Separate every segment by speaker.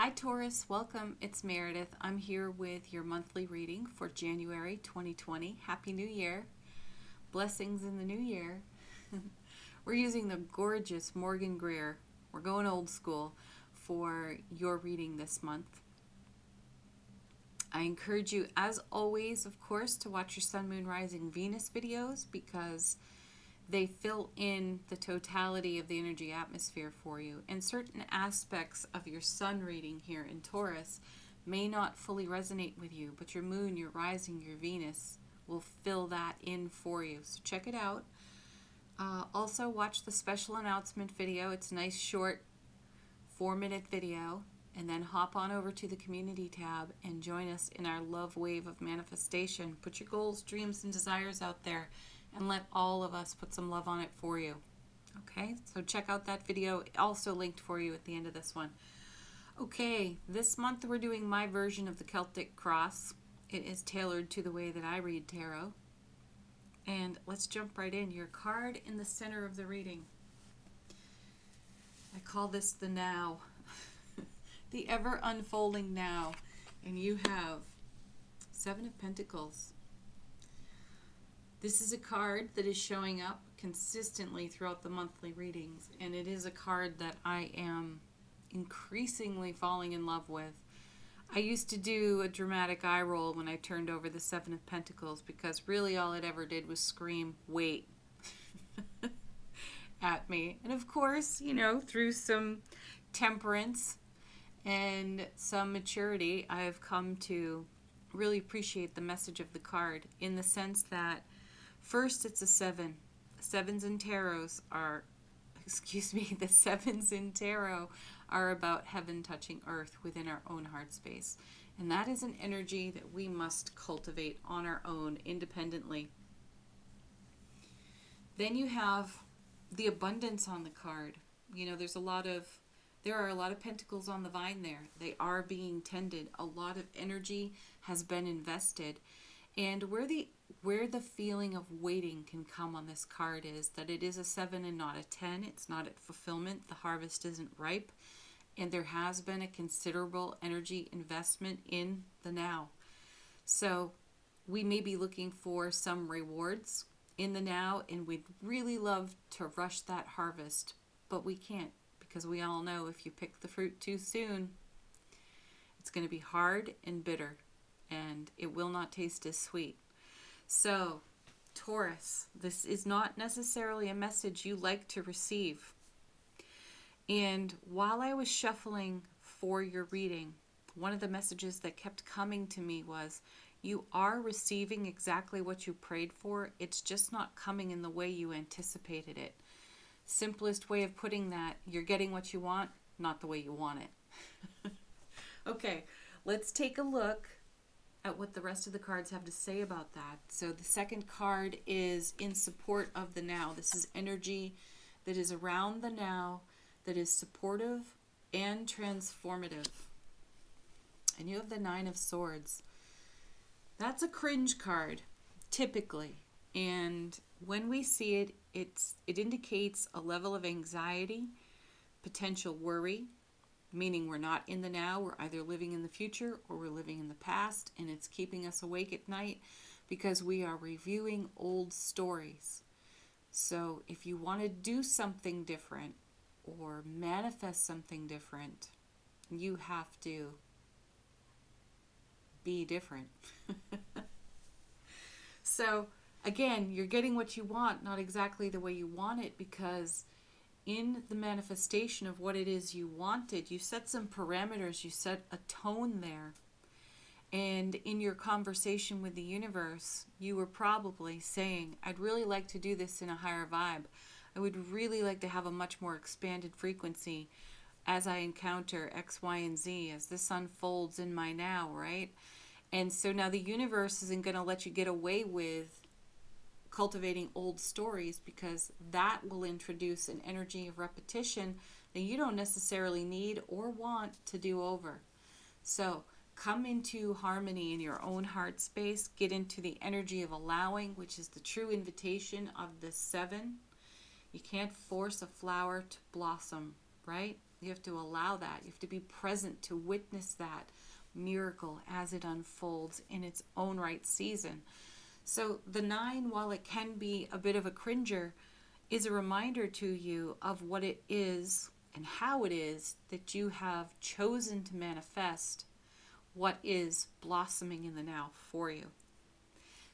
Speaker 1: Hi Taurus, welcome. It's Meredith. I'm here with your monthly reading for January 2020. Happy New Year. Blessings in the new year. We're using the gorgeous Morgan Greer. We're going old school for your reading this month. I encourage you, as always, of course, to watch your Sun, Moon, Rising, Venus videos because they fill in the totality of the energy atmosphere for you. And certain aspects of your sun reading here in Taurus may not fully resonate with you, but your moon, your rising, your Venus will fill that in for you. So check it out. Also watch the special announcement video. It's a nice short 4-minute video. And then hop on over to the community tab and join us in our love wave of manifestation. Put your goals, dreams, and desires out there and let all of us put some love on it for you. Okay, so check out that video, also linked for you at the end of this one. Okay, this month we're doing my version of the Celtic cross. It is tailored to the way that I read tarot. And let's jump right in. Your card in the center of the reading. I call this the now. The ever unfolding now. And you have 7 of Pentacles. This is a card that is showing up consistently throughout the monthly readings, and it is a card that I am increasingly falling in love with. I used to do a dramatic eye roll when I turned over the 7 of Pentacles because really all it ever did was scream, wait, at me. And of course, you know, through some temperance and some maturity, I have come to really appreciate the message of the card in the sense that first, it's a 7. Sevens in tarots are, the sevens in tarot are about heaven touching earth within our own heart space. And that is an energy that we must cultivate on our own independently. Then you have the abundance on the card. You know, there are a lot of pentacles on the vine there. They are being tended. A lot of energy has been invested. And where the feeling of waiting can come on this card is that it is a 7 and not a 10. It's not at fulfillment. The harvest isn't ripe. And there has been a considerable energy investment in the now. So we may be looking for some rewards in the now, and we'd really love to rush that harvest, but we can't because we all know if you pick the fruit too soon, it's going to be hard and bitter. And it will not taste as sweet. So, Taurus, this is not necessarily a message you like to receive. And while I was shuffling for your reading, one of the messages that kept coming to me was, you are receiving exactly what you prayed for. It's just not coming in the way you anticipated it. Simplest way of putting that, you're getting what you want, not the way you want it. Okay, let's take a look at what the rest of the cards have to say about that. So the second card is in support of the now. This is energy that is around the now, that is supportive and transformative. And you have the 9 of Swords. That's a cringe card, typically. And when we see it, it indicates a level of anxiety, potential worry, meaning we're not in the now, we're either living in the future or we're living in the past, and it's keeping us awake at night because we are reviewing old stories. So if you want to do something different or manifest something different, you have to be different. So again, you're getting what you want, not exactly the way you want it, because in the manifestation of what it is you wanted, you set some parameters, you set a tone there. And in your conversation with the universe, you were probably saying, I'd really like to do this in a higher vibe. I would really like to have a much more expanded frequency as I encounter X, Y, and Z, as this unfolds in my now, right? And so now the universe isn't going to let you get away with cultivating old stories, because that will introduce an energy of repetition that you don't necessarily need or want to do over. So come into harmony in your own heart space, get into the energy of allowing, which is the true invitation of the 7. You can't force a flower to blossom, right? You have to allow that. You have to be present to witness that miracle as it unfolds in its own right season. So the 9, while it can be a bit of a cringer, is a reminder to you of what it is and how it is that you have chosen to manifest what is blossoming in the now for you.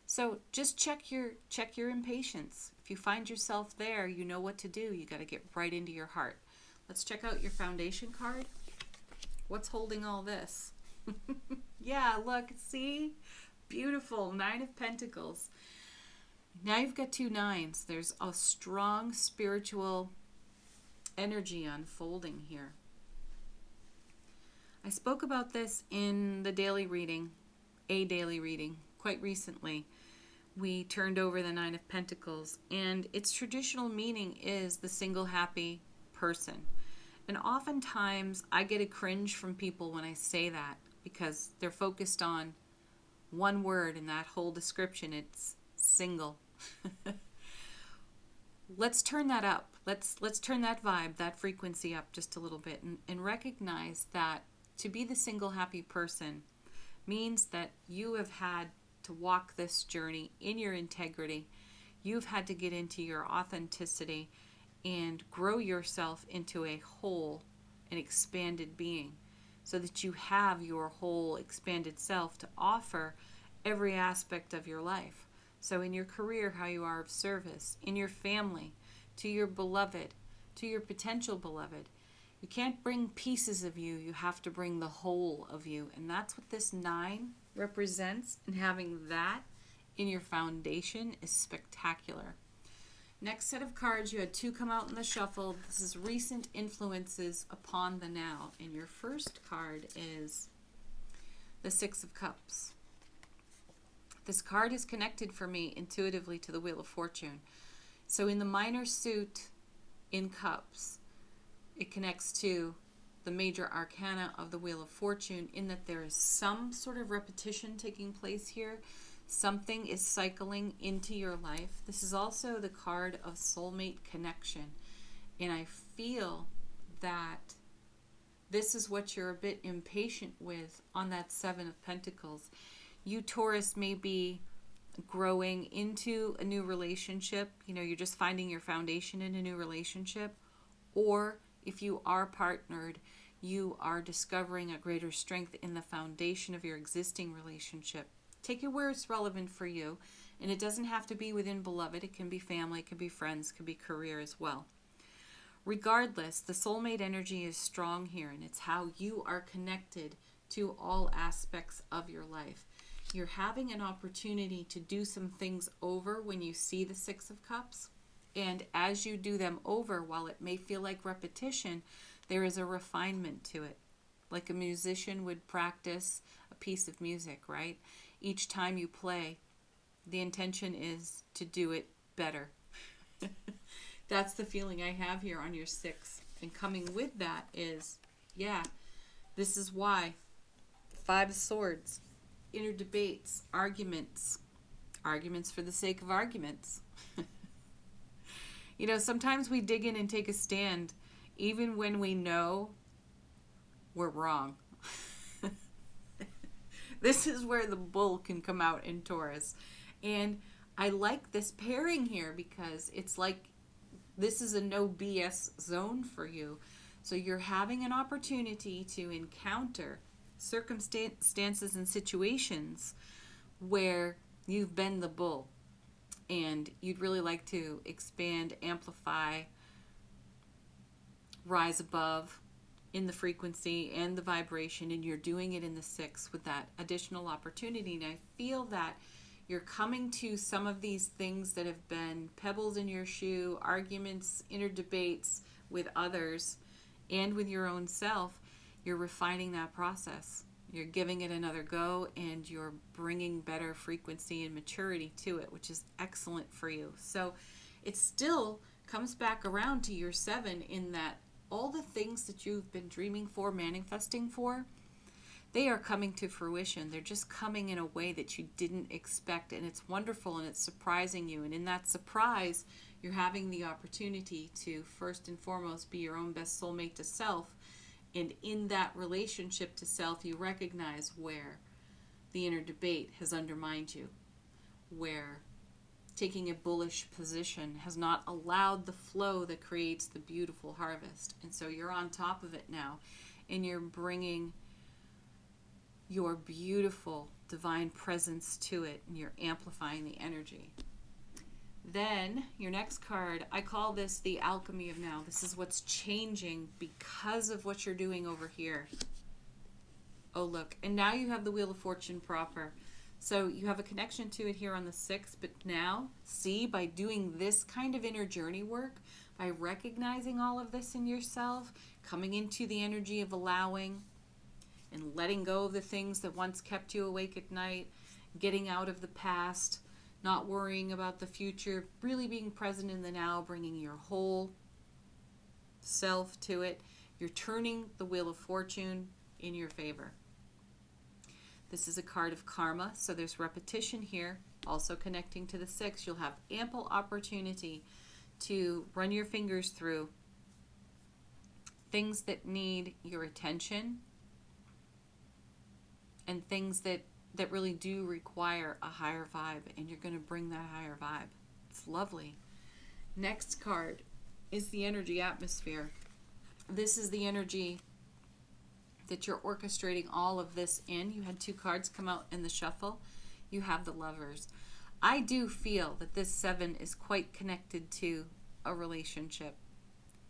Speaker 1: So just check your impatience. If you find yourself there, you know what to do. You got to get right into your heart. Let's check out your foundation card. What's holding all this? Yeah, look, see? Beautiful. 9 of Pentacles. Now you've got 2 9s. There's a strong spiritual energy unfolding here. I spoke about this in the daily reading, quite recently. We turned over the 9 of Pentacles, and its traditional meaning is the single happy person. And oftentimes I get a cringe from people when I say that, because they're focused on one word in that whole description. It's single. Let's turn that up. Let's turn that vibe, that frequency up just a little bit, and recognize that to be the single happy person means that you have had to walk this journey in your integrity. You've had to get into your authenticity and grow yourself into a whole and expanded being, so that you have your whole expanded self to offer every aspect of your life. So in your career, how you are of service, in your family, to your beloved, to your potential beloved. You can't bring pieces of you, you have to bring the whole of you. And that's what this 9 represents, and having that in your foundation is spectacular. Next set of cards, you had 2 come out in the shuffle. This is recent influences upon the now. And your first card is the 6 of Cups. This card is connected for me intuitively to the Wheel of Fortune. So in the minor suit in Cups, it connects to the major arcana of the Wheel of Fortune, in that there is some sort of repetition taking place here. Something is cycling into your life. This is also the card of soulmate connection. And I feel that this is what you're a bit impatient with on that 7 of Pentacles. You, Taurus, may be growing into a new relationship. You know, you're just finding your foundation in a new relationship. Or if you are partnered, you are discovering a greater strength in the foundation of your existing relationship. Take it where it's relevant for you. And it doesn't have to be within beloved. It can be family, it can be friends, it can be career as well. Regardless, the soulmate energy is strong here, and it's how you are connected to all aspects of your life. You're having an opportunity to do some things over when you see the 6 of Cups. And as you do them over, while it may feel like repetition, there is a refinement to it. Like a musician would practice a piece of music, right? Each time you play, the intention is to do it better. That's the feeling I have here on your 6. And coming with that is, yeah, this is why. 5 of Swords, inner debates, arguments for the sake of arguments. You know, sometimes we dig in and take a stand even when we know we're wrong. This is where the bull can come out in Taurus. And I like this pairing here because it's like this is a no BS zone for you. So you're having an opportunity to encounter circumstances and situations where you've been the bull and you'd really like to expand, amplify, rise above in the frequency and the vibration, and you're doing it in the 6 with that additional opportunity. And I feel that you're coming to some of these things that have been pebbles in your shoe, arguments, inner debates with others and with your own self. You're refining that process. You're giving it another go, and you're bringing better frequency and maturity to it, which is excellent for you. So it still comes back around to your 7 in that all the things that you've been dreaming for, manifesting for, they are coming to fruition. They're just coming in a way that you didn't expect, and it's wonderful, and it's surprising you. And in that surprise, you're having the opportunity to first and foremost be your own best soulmate to self, And in that relationship to self, you recognize where the inner debate has undermined you, where taking a bullish position has not allowed the flow that creates the beautiful harvest. And so you're on top of it now, and you're bringing your beautiful divine presence to it, and you're amplifying the energy. Then your next card, I call this the alchemy of now. This is what's changing because of what you're doing over here. Oh, look. And now you have the Wheel of Fortune proper. So you have a connection to it here on the 6th, but now, see, by doing this kind of inner journey work, by recognizing all of this in yourself, coming into the energy of allowing and letting go of the things that once kept you awake at night, getting out of the past, not worrying about the future, really being present in the now, bringing your whole self to it, you're turning the Wheel of Fortune in your favor. This is a card of karma, so there's repetition here. Also connecting to the 6, you'll have ample opportunity to run your fingers through things that need your attention and things that really do require a higher vibe, and you're going to bring that higher vibe. It's lovely. Next card is the energy atmosphere. This is the energy that you're orchestrating all of this in. You had 2 cards come out in the shuffle. You have the Lovers. I do feel that this 7 is quite connected to a relationship.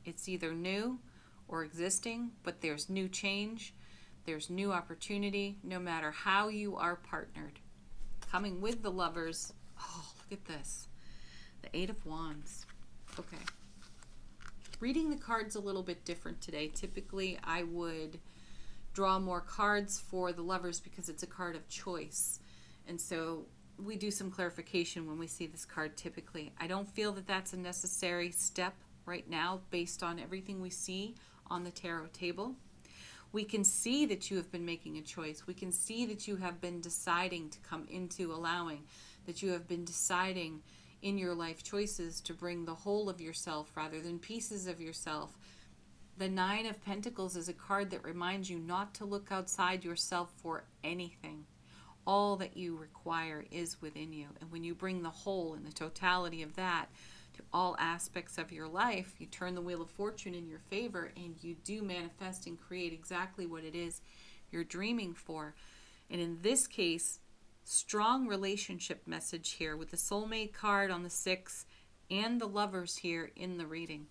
Speaker 1: It's either new or existing, but there's new change. There's new opportunity, no matter how you are partnered. Coming with the Lovers. Oh, look at this. The 8 of Wands. Okay. Reading the cards a little bit different today. Typically, I would draw more cards for the Lovers because it's a card of choice. And so we do some clarification when we see this card typically. I don't feel that that's a necessary step right now based on everything we see on the tarot table. We can see that you have been making a choice. We can see that you have been deciding to come into allowing, that you have been deciding in your life choices to bring the whole of yourself rather than pieces of yourself. The 9 of Pentacles is a card that reminds you not to look outside yourself for anything. All that you require is within you. And when you bring the whole and the totality of that to all aspects of your life, you turn the Wheel of Fortune in your favor, and you do manifest and create exactly what it is you're dreaming for. And in this case, strong relationship message here with the soulmate card on the 6 and the Lovers here in the reading.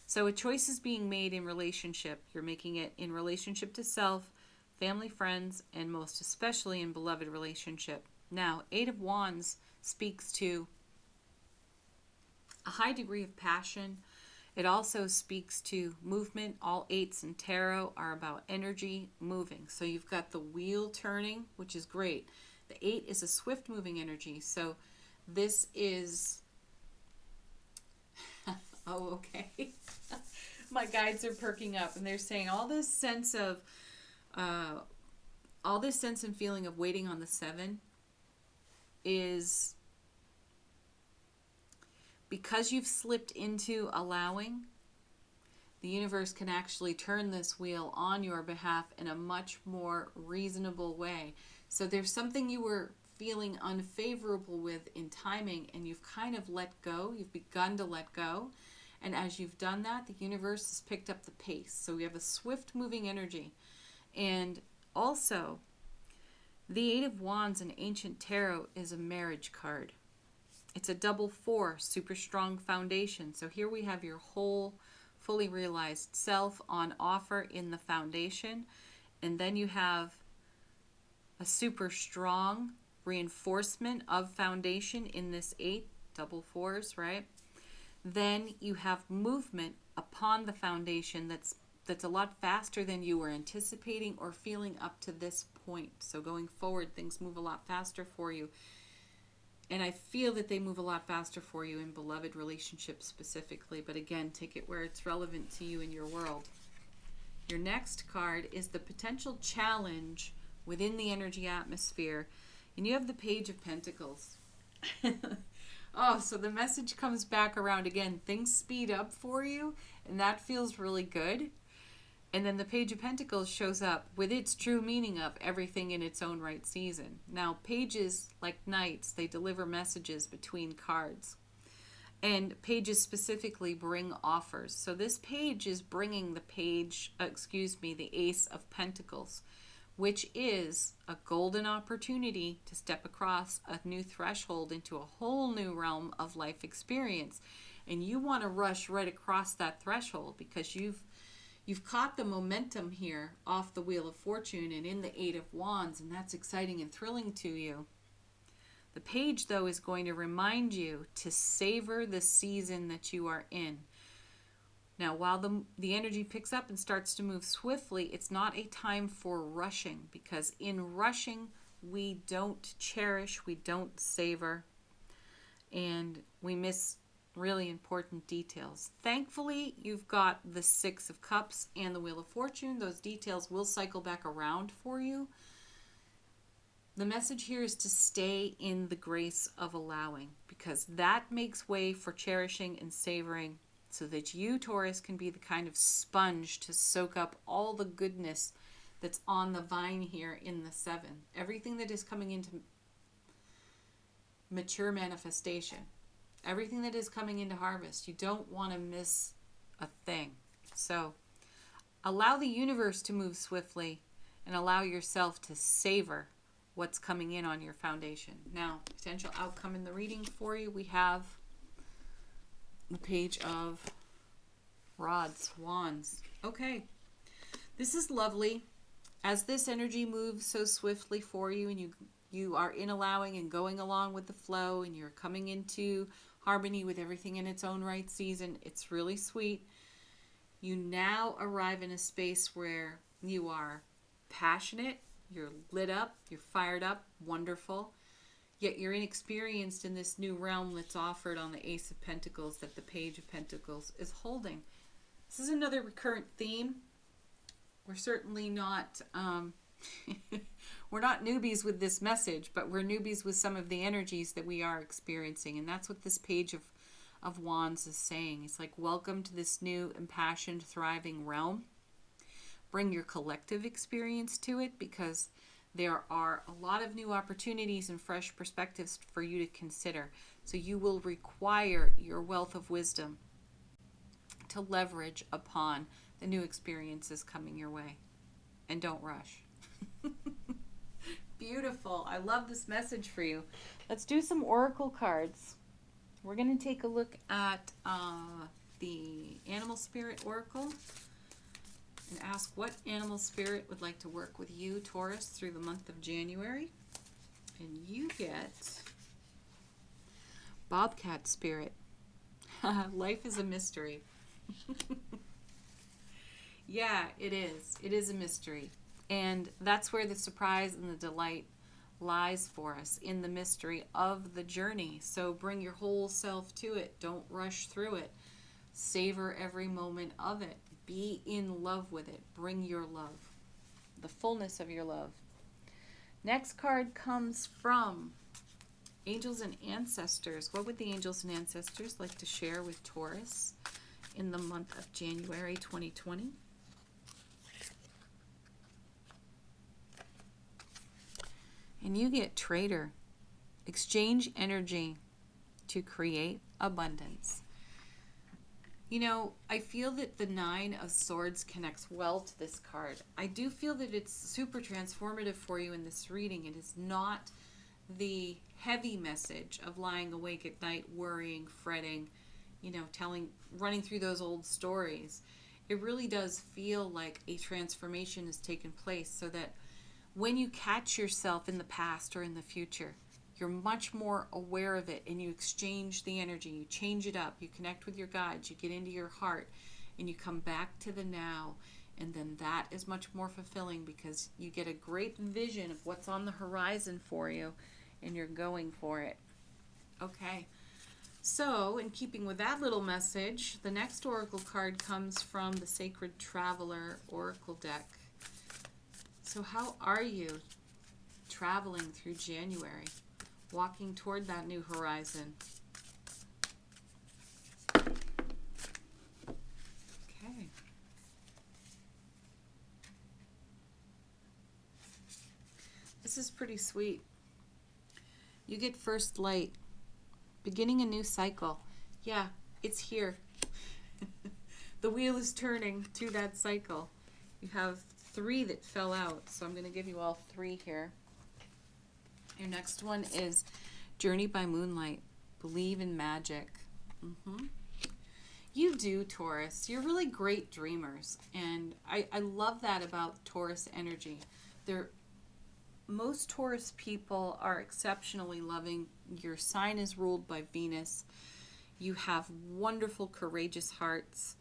Speaker 1: So a choice is being made in relationship. You're making it in relationship to self, family, friends, and most especially in beloved relationship. Now, 8 of Wands speaks to a high degree of passion. It also speaks to movement. All 8s in tarot are about energy moving. So you've got the wheel turning, which is great. The 8 is a swift moving energy. So this is... oh, okay. My guides are perking up, and they're saying all this sense and feeling of waiting on the 7 is because you've slipped into allowing. The universe can actually turn this wheel on your behalf in a much more reasonable way. So there's something you were feeling unfavorable with in timing, and you've kind of let go. You've begun to let go. And as you've done that, the universe has picked up the pace. So we have a swift moving energy. And also, the 8 of Wands in Ancient Tarot is a marriage card. It's a double 4, super strong foundation. So here we have your whole fully realized self on offer in the foundation. And then you have a super strong reinforcement of foundation in this 8, double 4s, right? Then you have movement upon the foundation that's a lot faster than you were anticipating or feeling up to this point. So going forward, things move a lot faster for you. And I feel that they move a lot faster for you in beloved relationships specifically. But again, take it where it's relevant to you in your world. Your next card is the potential challenge within the energy atmosphere. And you have the Page of Pentacles. Oh, so the message comes back around again. Things speed up for you, and that feels really good. And then the Page of Pentacles shows up with its true meaning of everything in its own right season. Now, pages, like knights, they deliver messages between cards. And pages specifically bring offers. So this page is bringing the the Ace of Pentacles, which is a golden opportunity to step across a new threshold into a whole new realm of life experience. And you want to rush right across that threshold because you've caught the momentum here off the Wheel of Fortune and in the Eight of Wands, and that's exciting and thrilling to you. The page, though, is going to remind you to savor the season that you are in. Now, while the energy picks up and starts to move swiftly, it's not a time for rushing, because in rushing, we don't cherish, we don't savor, and we miss really important details. Thankfully, you've got the Six of Cups and the Wheel of Fortune. Those details will cycle back around for you. The message here is to stay in the grace of allowing, because that makes way for cherishing and savoring, so that you, Taurus, can be the kind of sponge to soak up all the goodness that's on the vine here in the Seven. Everything that is coming into mature manifestation. Everything that is coming into harvest. You don't want to miss a thing. So allow the universe to move swiftly and allow yourself to savor what's coming in on your foundation. Now, potential outcome in the reading for you, we have the Page of Wands. Okay, this is lovely. As this energy moves so swiftly for you, and you are in allowing and going along with the flow, and you're coming into harmony with everything in its own right season, it's really sweet. You now arrive in a space where you are passionate, you're lit up, you're fired up, wonderful. Yet you're inexperienced in this new realm that's offered on the Ace of Pentacles that the Page of Pentacles is holding. This is another recurrent theme. We're certainly not, we're not newbies with this message, but we're newbies with some of the energies that we are experiencing. And that's what this Page of Wands is saying. It's like, welcome to this new impassioned, thriving realm. Bring your collective experience to it, because there are a lot of new opportunities and fresh perspectives for you to consider. So you will require your wealth of wisdom to leverage upon the new experiences coming your way. And don't rush. Beautiful. I love this message for you. Let's do some oracle cards. We're going to take a look at the Animal Spirit Oracle and ask what animal spirit would like to work with you, Taurus, through the month of January. And you get Bobcat Spirit. Life is a mystery. Yeah, it is. It is a mystery. And that's where the surprise and the delight lies for us, in the mystery of the journey. So bring your whole self to it. Don't rush through it. Savor every moment of it. Be in love with it. Bring your love, the fullness of your love. Next card comes from Angels and Ancestors. What would the Angels and Ancestors like to share with Taurus in the month of January 2020? And you get Trader. Exchange energy to create abundance. You know, I feel that the Nine of Swords connects well to this card. I do feel that it's super transformative for you in this reading. It is not the heavy message of lying awake at night, worrying, fretting, you know, running through those old stories. It really does feel like a transformation has taken place, so that when you catch yourself in the past or in the future, you're much more aware of it, and you exchange the energy, you change it up, you connect with your guides, you get into your heart, and you come back to the now. And then that is much more fulfilling, because you get a great vision of what's on the horizon for you, and you're going for it. Okay, so in keeping with that little message, the next oracle card comes from the Sacred Traveler Oracle deck. So how are you traveling through January? Walking toward that new horizon. Okay. this is pretty sweet. You get first light, beginning a new cycle. Yeah, it's here. The wheel is turning to that cycle. You have 3 that fell out, so I'm going to give you all 3 here. Your next one is Journey by Moonlight. Believe in magic. You do, Taurus. You're really great dreamers, and I love that about Taurus energy. Most Taurus people are exceptionally loving. Your sign is ruled by Venus. You have wonderful, courageous hearts,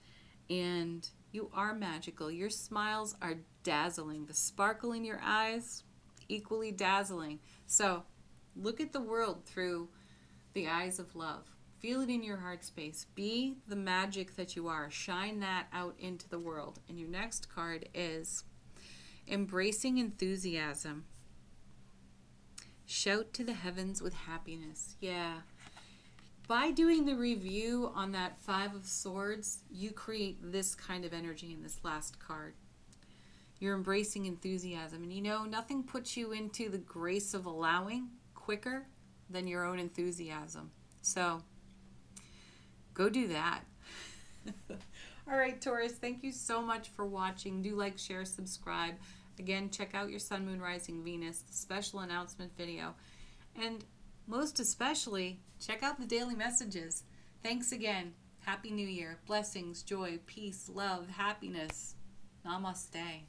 Speaker 1: and you are magical. Your smiles are dazzling. The sparkle in your eyes, equally dazzling. So look at the world through the eyes of love. Feel it in your heart space. Be the magic that you are. Shine that out into the world. And your next card is Embracing Enthusiasm. Shout to the heavens with happiness. Yeah. By doing the review on that 5 of Swords, you create this kind of energy in this last card. You're embracing enthusiasm. And you know, nothing puts you into the grace of allowing quicker than your own enthusiasm. So, go do that. All right, Taurus, thank you so much for watching. Do like, share, subscribe. Again, check out your Sun, Moon, Rising, Venus, the special announcement video. And most especially, check out the daily messages. Thanks again. Happy New Year. Blessings, joy, peace, love, happiness. Namaste.